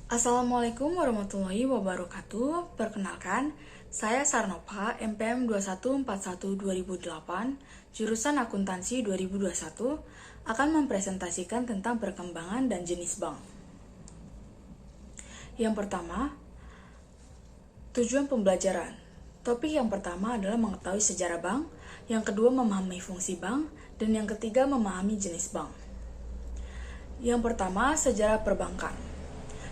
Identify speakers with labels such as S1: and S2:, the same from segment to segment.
S1: Assalamualaikum warahmatullahi wabarakatuh. Perkenalkan, saya Sarnopa, MPM 2141-2008, jurusan Akuntansi 2021, akan mempresentasikan tentang perkembangan dan jenis bank. Yang pertama, tujuan pembelajaran. Topik yang pertama adalah mengetahui sejarah bank, yang kedua memahami fungsi bank, dan yang ketiga memahami jenis bank. Yang pertama, sejarah perbankan.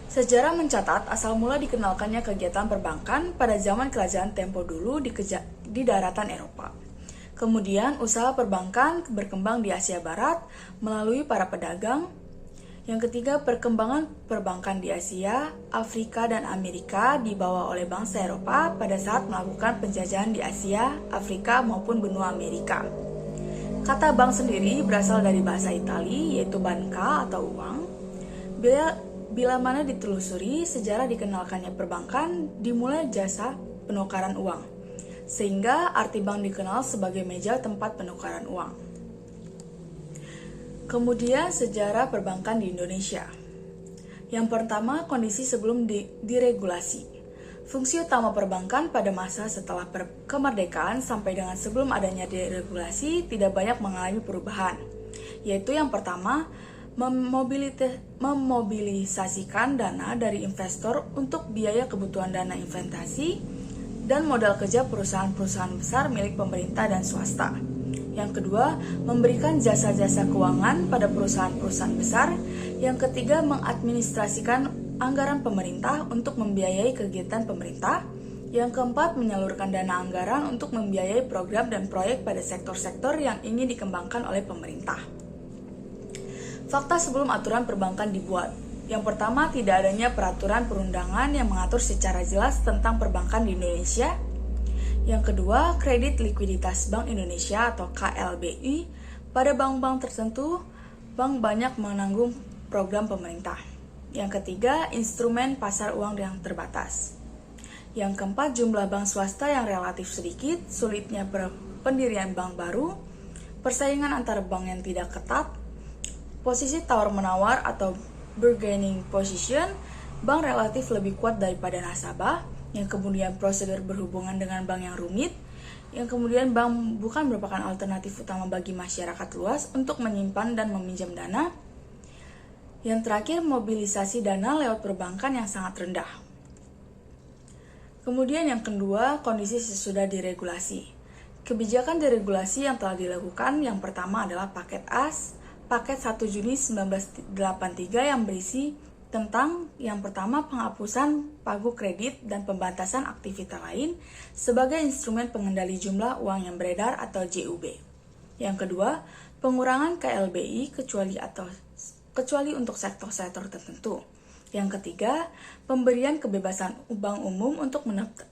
S1: Sejarah mencatat asal mula dikenalkannya kegiatan perbankan pada zaman kerajaan Tempo dulu di daratan Eropa. Kemudian usaha perbankan berkembang di Asia Barat melalui para pedagang. Yang ketiga, perkembangan perbankan di Asia, Afrika, dan Amerika dibawa oleh bangsa Eropa pada saat melakukan penjajahan di Asia, Afrika, maupun benua Amerika. Kata bank sendiri berasal dari bahasa Itali, yaitu banca atau uang. Bila mana ditelusuri, sejarah dikenalkannya perbankan dimulai jasa penukaran uang, sehingga arti bank dikenal sebagai meja tempat penukaran uang. Kemudian sejarah perbankan di Indonesia. Yang pertama, kondisi sebelum diregulasi. Fungsi utama perbankan pada masa setelah kemerdekaan sampai dengan sebelum adanya deregulasi tidak banyak mengalami perubahan, yaitu yang pertama, memobilisasikan dana dari investor untuk biaya kebutuhan dana investasi dan modal kerja perusahaan-perusahaan besar milik pemerintah dan swasta. Yang kedua, memberikan jasa-jasa keuangan pada perusahaan-perusahaan besar. Yang ketiga, mengadministrasikan anggaran pemerintah untuk membiayai kegiatan pemerintah. Yang keempat, menyalurkan dana anggaran untuk membiayai program dan proyek pada sektor-sektor yang ingin dikembangkan oleh pemerintah. Fakta sebelum aturan perbankan dibuat. Yang pertama, tidak adanya peraturan perundangan yang mengatur secara jelas tentang perbankan di Indonesia. Yang kedua, kredit likuiditas Bank Indonesia atau KLBI. Pada bank-bank tertentu, bank banyak menanggung program pemerintah. Yang ketiga, instrumen pasar uang yang terbatas. Yang keempat, jumlah bank swasta yang relatif sedikit, sulitnya pendirian bank baru, persaingan antara bank yang tidak ketat, posisi tawar-menawar atau bargaining position, bank relatif lebih kuat daripada nasabah, yang kemudian prosedur berhubungan dengan bank yang rumit, yang kemudian bank bukan merupakan alternatif utama bagi masyarakat luas untuk menyimpan dan meminjam dana, yang terakhir mobilisasi dana lewat perbankan yang sangat rendah. Kemudian yang kedua, kondisi sesudah diregulasi. Kebijakan deregulasi yang telah dilakukan yang pertama adalah Paket AS, Paket 1 Juni 1983 yang berisi tentang yang pertama penghapusan pagu kredit dan pembatasan aktivitas lain sebagai instrumen pengendali jumlah uang yang beredar atau JUB. Yang kedua, pengurangan KLBI kecuali untuk sektor-sektor tertentu. Yang ketiga, pemberian kebebasan bank umum untuk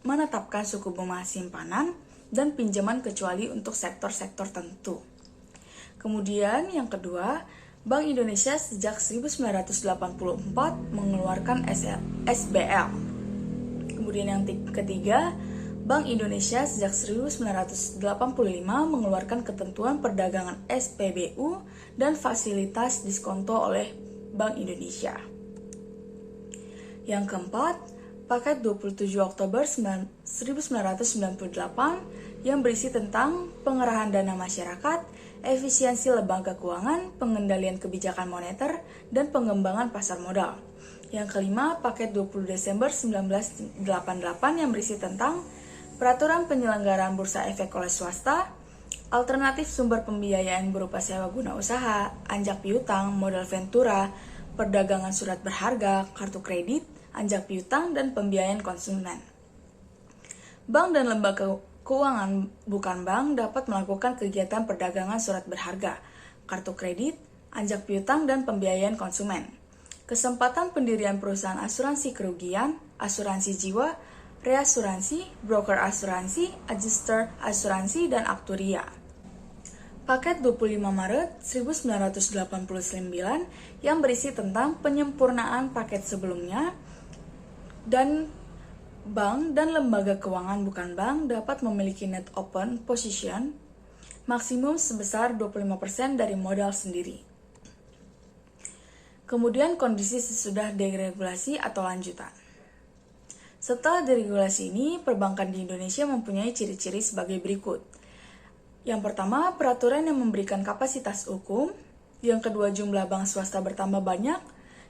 S1: menetapkan suku bunga simpanan dan pinjaman kecuali untuk sektor-sektor tertentu. Kemudian yang kedua, Bank Indonesia sejak 1984 mengeluarkan SBL. Kemudian yang ketiga, Bank Indonesia sejak 1985 mengeluarkan ketentuan perdagangan SPBU dan fasilitas diskonto oleh Bank Indonesia. Yang keempat, Paket 27 Oktober 1998 yang berisi tentang pengerahan dana masyarakat, efisiensi lembaga keuangan, pengendalian kebijakan moneter, dan pengembangan pasar modal. Yang kelima, Paket 20 Desember 1988 yang berisi tentang peraturan penyelenggaraan bursa efek oleh swasta, alternatif sumber pembiayaan berupa sewa guna usaha, anjak piutang, modal ventura, perdagangan surat berharga, kartu kredit, anjak piutang, dan pembiayaan konsumen. Bank dan lembaga keuangan bukan bank dapat melakukan kegiatan perdagangan surat berharga, kartu kredit, anjak piutang, dan pembiayaan konsumen. Kesempatan pendirian perusahaan asuransi kerugian, asuransi jiwa, reasuransi, broker asuransi, adjuster asuransi, dan aktuaria. Paket 25 Maret 1989 yang berisi tentang penyempurnaan paket sebelumnya dan bank dan lembaga keuangan bukan bank dapat memiliki net open position maksimum sebesar 25% dari modal sendiri. Kemudian kondisi sesudah deregulasi atau lanjutan. Setelah deregulasi ini, perbankan di Indonesia mempunyai ciri-ciri sebagai berikut. Yang pertama, peraturan yang memberikan kapasitas hukum. Yang kedua, jumlah bank swasta bertambah banyak.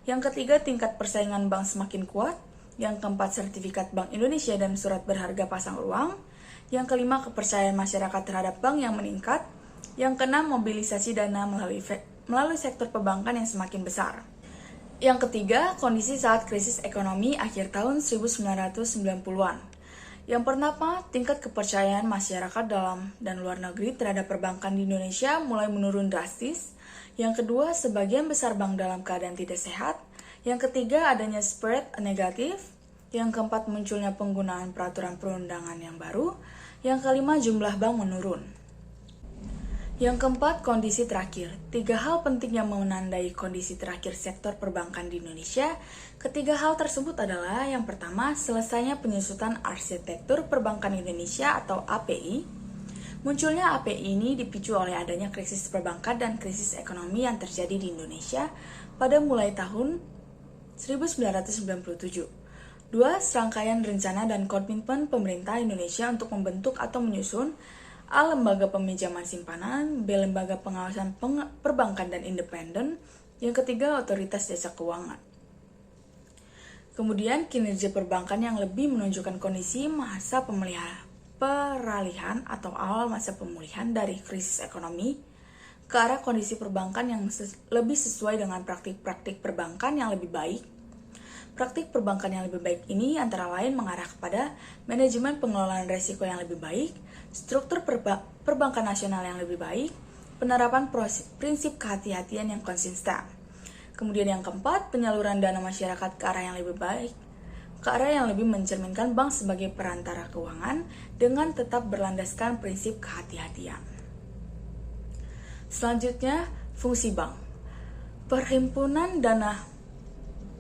S1: Yang ketiga, tingkat persaingan bank semakin kuat. Yang keempat, sertifikat Bank Indonesia dan surat berharga pasang uang. Yang kelima, kepercayaan masyarakat terhadap bank yang meningkat. Yang keenam, mobilisasi dana melalui sektor perbankan yang semakin besar. Yang ketiga, kondisi saat krisis ekonomi akhir tahun 1990-an. Yang pertama, tingkat kepercayaan masyarakat dalam dan luar negeri terhadap perbankan di Indonesia mulai menurun drastis. Yang kedua, sebagian besar bank dalam keadaan tidak sehat. Yang ketiga, adanya spread negatif. Yang keempat, munculnya penggunaan peraturan perundangan yang baru. Yang kelima, jumlah bank menurun. Yang keempat, kondisi terakhir. 3 hal penting yang menandai kondisi terakhir sektor perbankan di Indonesia. Ketiga hal tersebut adalah yang pertama, selesainya penyusutan arsitektur perbankan Indonesia atau API. Munculnya API ini dipicu oleh adanya krisis perbankan dan krisis ekonomi yang terjadi di Indonesia pada mulai tahun 1997. 2. Serangkaian rencana dan komitmen pemerintah Indonesia untuk membentuk atau menyusun A. Lembaga peminjaman simpanan, B. Lembaga pengawasan perbankan dan independen, yang ketiga otoritas jasa keuangan. Kemudian kinerja perbankan yang lebih menunjukkan kondisi masa peralihan atau awal masa pemulihan dari krisis ekonomi ke arah kondisi perbankan yang lebih sesuai dengan praktik-praktik perbankan yang lebih baik. Praktik perbankan yang lebih baik ini antara lain mengarah kepada manajemen pengelolaan risiko yang lebih baik, struktur perbankan nasional yang lebih baik, penerapan prinsip kehati-hatian yang konsisten. Kemudian yang keempat, penyaluran dana masyarakat ke arah yang lebih baik, ke arah yang lebih mencerminkan bank sebagai perantara keuangan dengan tetap berlandaskan prinsip kehati-hatian. Selanjutnya, fungsi bank. Perhimpunan dana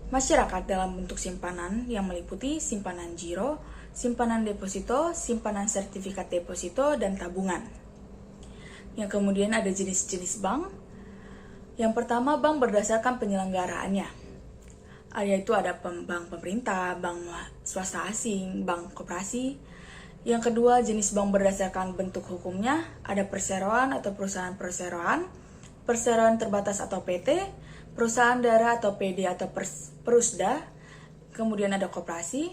S1: masyarakat dalam bentuk simpanan yang meliputi simpanan giro, simpanan deposito, simpanan sertifikat deposito, dan tabungan. Yang kemudian ada jenis-jenis bank. Yang pertama, bank berdasarkan penyelenggaraannya, yaitu ada bank pemerintah, bank swasta asing, bank koperasi. Yang kedua, jenis bank berdasarkan bentuk hukumnya, ada perseroan atau perusahaan perseroan, perseroan terbatas atau PT, perusahaan darah atau PD atau Perusda, kemudian ada koperasi.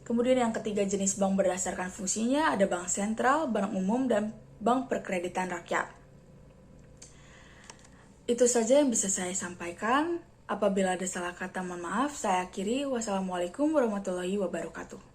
S1: Kemudian yang ketiga, jenis bank berdasarkan fungsinya, ada bank sentral, bank umum, dan bank perkreditan rakyat. Itu saja yang bisa saya sampaikan. Apabila ada salah kata, mohon maaf. Saya akhiri. Wassalamualaikum warahmatullahi wabarakatuh.